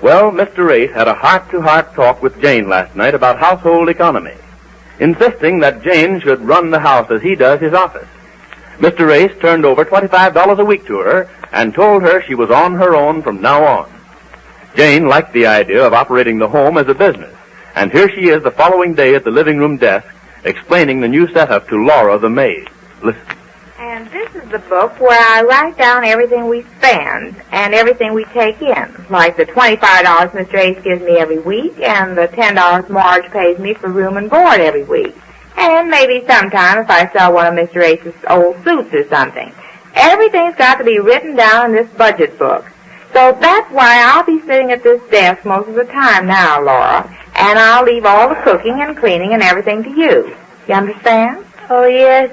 Well, Mr. Ace had a heart-to-heart talk with Jane last night about household economy, insisting that Jane should run the house as he does his office. Mr. Ace turned over $25 a week to her and told her she was on her own from now on. Jane liked the idea of operating the home as a business, and here she is the following day at the living room desk explaining the new setup to Laura the maid. Listen. And this is the book where I write down everything we spend and everything we take in, like the $25 Mr. Ace gives me every week and the $10 Marge pays me for room and board every week. And maybe sometime if I sell one of Mr. Ace's old suits or something. Everything's got to be written down in this budget book. So that's why I'll be sitting at this desk most of the time now, Laura, and I'll leave all the cooking and cleaning and everything to you. You understand? Oh, yes,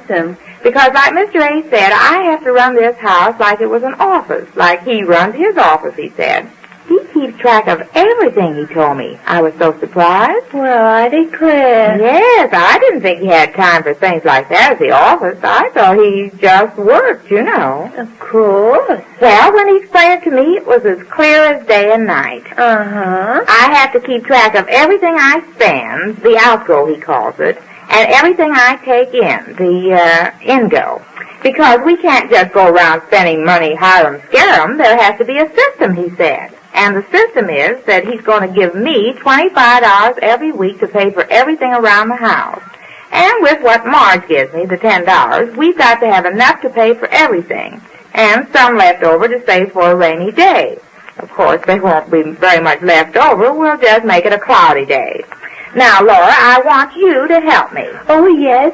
Because like Mr. Ace said, I have to run this house like it was an office, like he runs his office, he said. He keeps track of everything, he told me. I was so surprised. Well, I declare. Yes, I didn't think he had time for things like that at the office. I thought he just worked, you know. Of course. Well, when he explained it to me, it was as clear as day and night. Uh-huh. I have to keep track of everything I spend, the outgo, he calls it, and everything I take in, the ingo. Because we can't just go around spending money, hire 'em, scare 'em. There has to be a system, he said. And the system is that he's going to give me $25 every week to pay for everything around the house. And with what Marge gives me, the $10, we've got to have enough to pay for everything. And some left over to save for a rainy day. Of course, there won't be very much left over. We'll just make it a cloudy day. Now, Laura, I want you to help me. Oh, yes,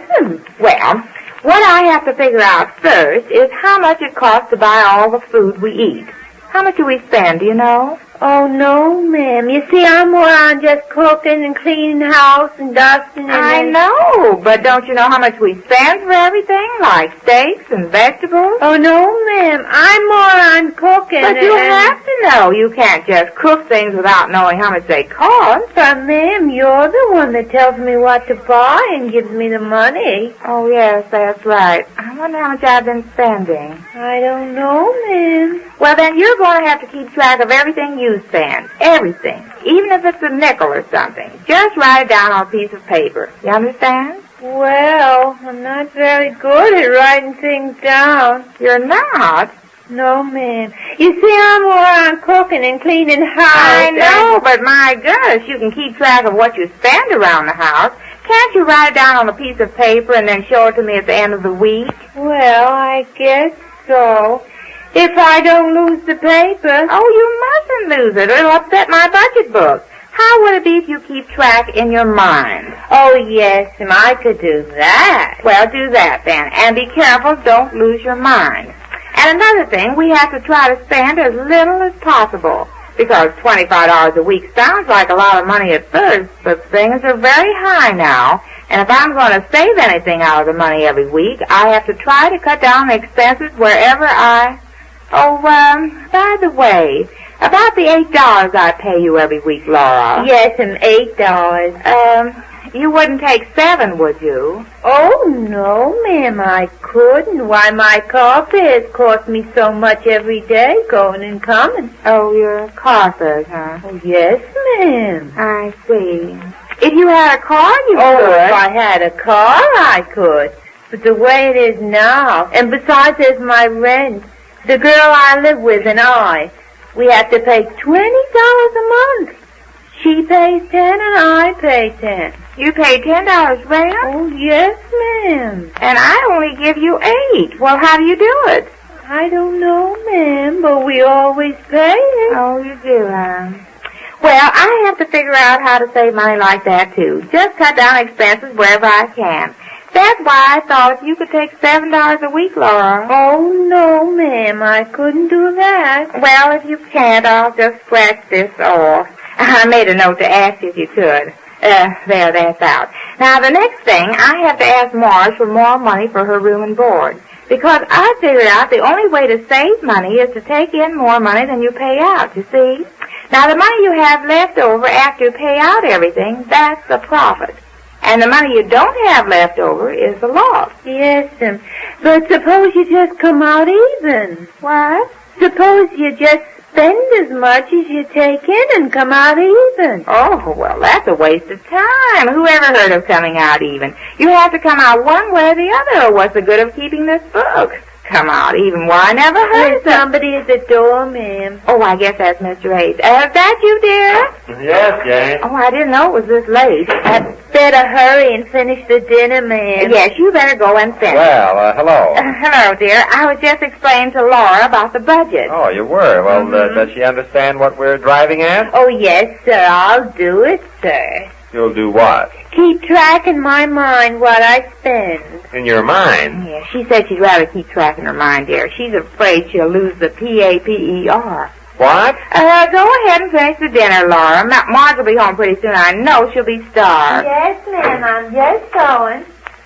Well, what I have to figure out first is how much it costs to buy all the food we eat. How much do we spend, do you know? Oh, no, ma'am. You see, I'm more on just cooking and cleaning the house and dusting and... I know, but don't you know how much we spend for everything, like steaks and vegetables? Oh, no, ma'am. I'm more on cooking. But you have to know. You can't just cook things without knowing how much they cost. But, ma'am, you're the one that tells me what to buy and gives me the money. Oh, yes, that's right. I wonder how much I've been spending. I don't know, ma'am. Well, then you're going to have to keep track of everything you spend. Everything. Even if it's a nickel or something. Just write it down on a piece of paper. You understand? Well, I'm not very good at writing things down. You're not? No, ma'am. You see, I'm more on cooking and cleaning the house. I know, but my goodness, you can keep track of what you spend around the house. Can't you write it down on a piece of paper and then show it to me at the end of the week? Well, I guess so. If I don't lose the paper. Oh, you mustn't lose it. It'll upset my budget book. How would it be if you keep track in your mind? Oh, yes, I could do that. Well, do that then. And be careful, don't lose your mind. And another thing, we have to try to spend as little as possible. Because $25 a week sounds like a lot of money at first, but things are very high now. And if I'm going to save anything out of the money every week, I have to try to cut down the expenses wherever I... Oh, by the way, about the $8 I pay you every week, Laura. Yes, and $8. You wouldn't take 7, would you? Oh, no, ma'am, I couldn't. Why, my car fares cost me so much every day, going and coming. Oh, your car fares, huh? Oh, yes, ma'am. I see. If you had a car, you could. Oh, if I had a car, I could. But the way it is now, and besides there's my rent. The girl I live with and we have to pay $20 a month. She pays $10 and I pay $10. You pay $10 rent? Oh, yes, ma'am. And I only give you $8. Well, how do you do it? I don't know, ma'am, but we always pay it. Oh, you do, huh? Well, I have to figure out how to save money like that, too. Just cut down expenses wherever I can. That's why I thought you could take $7 a week, Laura. Oh, no, ma'am, I couldn't do that. Well, if you can't, I'll just scratch this off. I made a note to ask you if you could. There, that's out. Now, the next thing, I have to ask Marge for more money for her room and board. Because I figured out the only way to save money is to take in more money than you pay out, you see? Now, the money you have left over after you pay out everything, that's the profit. And the money you don't have left over is the loss. Yes, but suppose you just come out even. What? Suppose you just spend as much as you take in and come out even. Oh, well, that's a waste of time. Who ever heard of coming out even? You have to come out one way or the other, or what's the good of keeping this book? Come out even. Well, I never heard of somebody at the door, ma'am. Oh, I guess that's Mr. Ace. Is that you, dear? Yes, Jane. Oh, I didn't know it was this late. I'd better hurry and finish the dinner, ma'am. Yes, you better go and finish. Well, hello. Hello, dear. I was just explaining to Laura about the budget. Oh, you were? Well, does she understand what we're driving at? Oh, yes, sir. I'll do it, sir. You'll do what? Keep track in my mind what I spend. In your mind? Yeah, she said she'd rather keep track in her mind, dear. She's afraid she'll lose the PAPER. What? Go ahead and finish the dinner, Laura. Marge will be home pretty soon. I know she'll be starved. Yes, ma'am. I'm just going.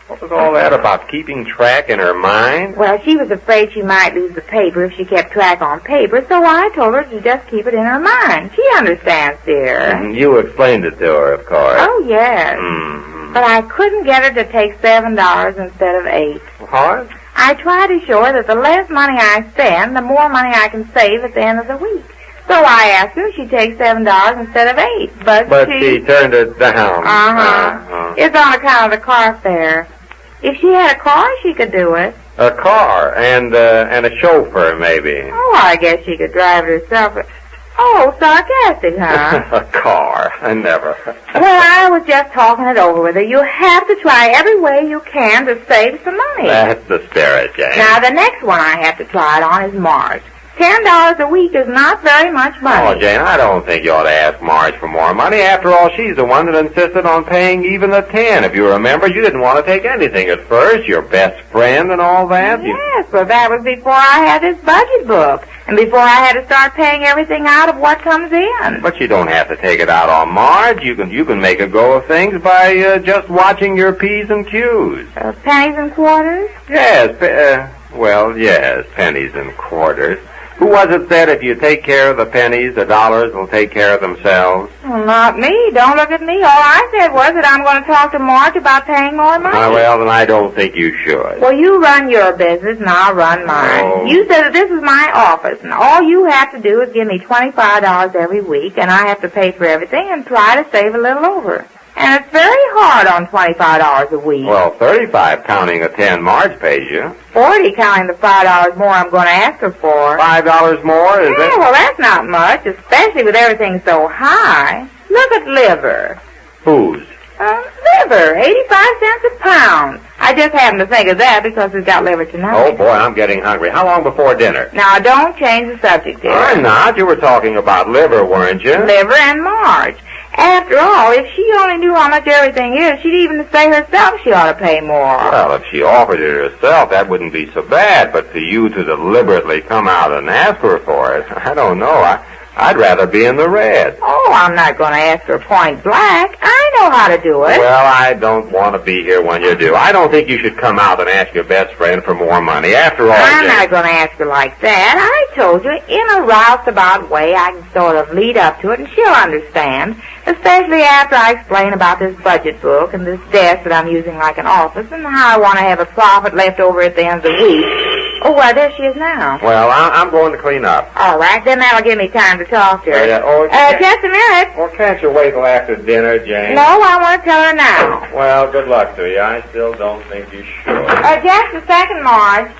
What was all that about keeping track in her mind? Well, she was afraid she might lose the paper if she kept track on paper, so I told her to just keep it in her mind. She understands, dear. You explained it to her, of course. Oh, yes. Mm-hmm. But I couldn't get her to take $7 instead of $8. What? I tried to show her that the less money I spend, the more money I can save at the end of the week. So I asked her if she'd take $7 instead of $8. But she turned it down. Uh-huh. It's on account of the car fare. If she had a car, she could do it. A car and a chauffeur, maybe. Oh, I guess she could drive it herself. Oh, sarcastic, huh? A car. I never. Well, I was just talking it over with her. You have to try every way you can to save some money. That's the spirit, Jane. Now, the next one I have to try it on is Marge. $10 a week is not very much money. Oh, Jane, I don't think you ought to ask Marge for more money. After all, she's the one that insisted on paying even the 10. If you remember, you didn't want to take anything at first. Your best friend and all that. Yes, but that was before I had this budget book. And before I had to start paying everything out of what comes in. But you don't have to take it out on Marge. You can make a go of things by just watching your P's and Q's. Pennies and quarters? Yes, yes, pennies and quarters. Who was it said if you take care of the pennies, the dollars will take care of themselves? Well, not me. Don't look at me. All I said was that I'm going to talk to Marge about paying more money. Well, then I don't think you should. Well, you run your business and I'll run mine. Oh. You said that this is my office, and all you have to do is give me $25 every week, and I have to pay for everything and try to save a little over. And it's very hard on $25 a week. Well, $35 counting the 10 Marge pays you. $40 counting the $5 more I'm going to ask her for. $5 more, is it? Yeah, well, that's not much, especially with everything so high. Look at liver. Whose? Liver, 85 cents a pound. I just happened to think of that because we've got liver tonight. Oh, boy, I'm getting hungry. How long before dinner? Now, don't change the subject, dear. I'm not. You were talking about liver, weren't you? Liver and Marge. After all, if she only knew how much everything is, she'd even say herself she ought to pay more. Well, if she offered it herself, that wouldn't be so bad. But for you to deliberately come out and ask her for it, I don't know. I'd rather be in the red. Oh, I'm not going to ask her point blank. I know how to do it. Well, I don't want to be here when you do. I don't think you should come out and ask your best friend for more money. After all, I'm not going to ask her like that. I told you, in a roustabout way, I can sort of lead up to it, and she'll understand, especially after I explain about this budget book and this desk that I'm using like an office and how I want to have a profit left over at the end of the week. Oh, well, there she is now. Well, I'm going to clean up. All right, then that'll give me time to talk to her. Just a minute. Well, can't you wait till after dinner, Jane? No, I want to tell her now. Well, good luck to you. I still don't think you should. Just a second, Marge.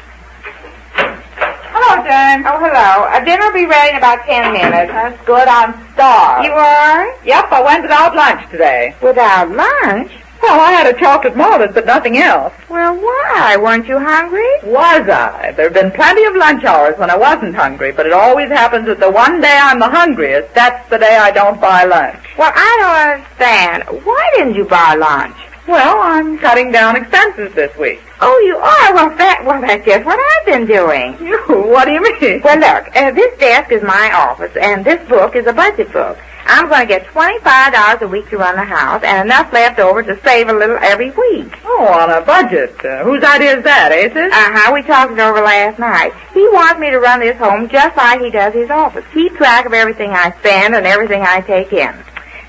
Hello, Jane. Oh, hello. Dinner will be ready in about 10 minutes. That's good. I'm starved. You are? Yep, I went without lunch today. Without lunch? Well, I had a chocolate malted, but nothing else. Well, why? Weren't you hungry? Was I? There have been plenty of lunch hours when I wasn't hungry, but it always happens that the one day I'm the hungriest, that's the day I don't buy lunch. Well, I don't understand. Why didn't you buy lunch? Well, I'm cutting down expenses this week. Oh, you are? Well, that's just what I've been doing. What do you mean? Well, look, this desk is my office, and this book is a budget book. I'm going to get $25 a week to run the house and enough left over to save a little every week. Oh, on a budget. Whose idea is that, Ace's? We talked it over last night. He wants me to run this home just like he does his office. Keep track of everything I spend and everything I take in.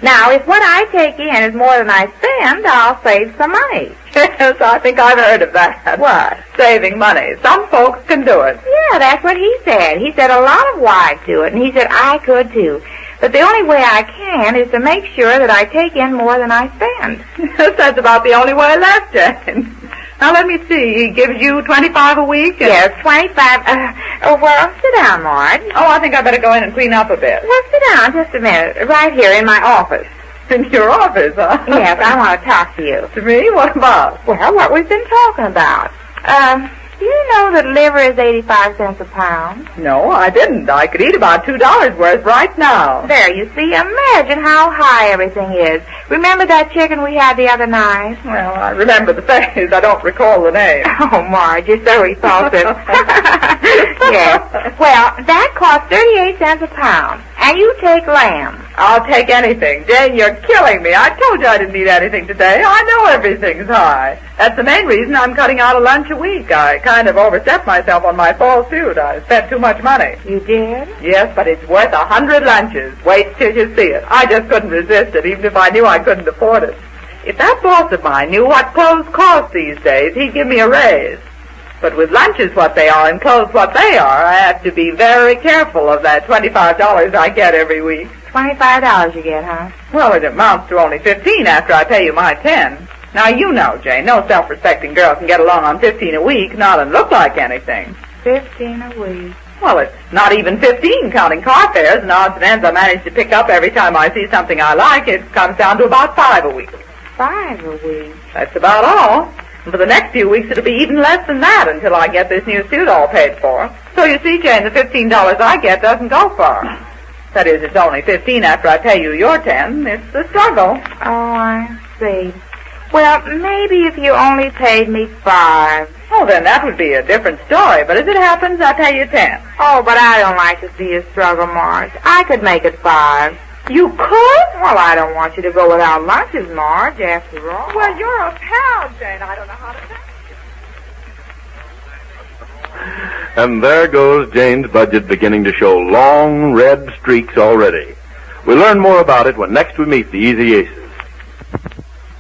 Now, if what I take in is more than I spend, I'll save some money. Yes, I think I've heard of that. What? Saving money. Some folks can do it. Yeah, that's what he said. He said a lot of wives do it, and he said I could too. But the only way I can is to make sure that I take in more than I spend. Yes, that's about the only way left, Jane. Now, let me see. He gives you $25 a week? Yes, 25. Well, sit down, Marge. Oh, I think I better go in and clean up a bit. Well, sit down just a minute. Right here in my office. In your office, huh? Yes, I want to talk to you. To me? What about? Well, what we've been talking about. Do you know that liver is 85 cents a pound? No, I didn't. I could eat about $2 worth right now. There, you see. Imagine how high everything is. Remember that chicken we had the other night? Well, I remember the face. I don't recall the name. Oh, Marge, you're so repulsive. Yes. Well, that costs 38 cents a pound. And you take lamb. I'll take anything. Jane, you're killing me. I told you I didn't eat anything today. I know everything's high. That's the main reason I'm cutting out a lunch a week. I kind of overstepped myself on my fall suit. I spent too much money. You did? Yes, but it's worth 100 lunches. Wait till you see it. I just couldn't resist it, even if I knew I couldn't afford it. If that boss of mine knew what clothes cost these days, he'd give me a raise. But with lunches what they are and clothes what they are, I have to be very careful of that $25 I get every week. $25 you get, huh? Well, it amounts to only $15 after I pay you my $10. Now, you know, Jane, no self-respecting girl can get along on $15 a week, not and look like anything. 15 a week. Well, it's not even 15 counting car fares and odds and ends I manage to pick up every time I see something I like. It comes down to about 5 a week. 5 a week? That's about all. And for the next few weeks, it'll be even less than that until I get this new suit all paid for. So you see, Jane, the $15 I get doesn't go far. That is, it's only 15 after I pay you your 10. It's a struggle. Oh, I see. Well, maybe if you only paid me 5. Oh, then that would be a different story. But as it happens, I pay you 10. Oh, but I don't like to see you struggle, Marge. I could make it 5. You could? Well, I don't want you to go without lunches, Marge, after all. Well, you're a pal, Jane. I don't know how to thank you. And there goes Jane's budget beginning to show long red streaks already. We'll learn more about it when next we meet the Easy Aces.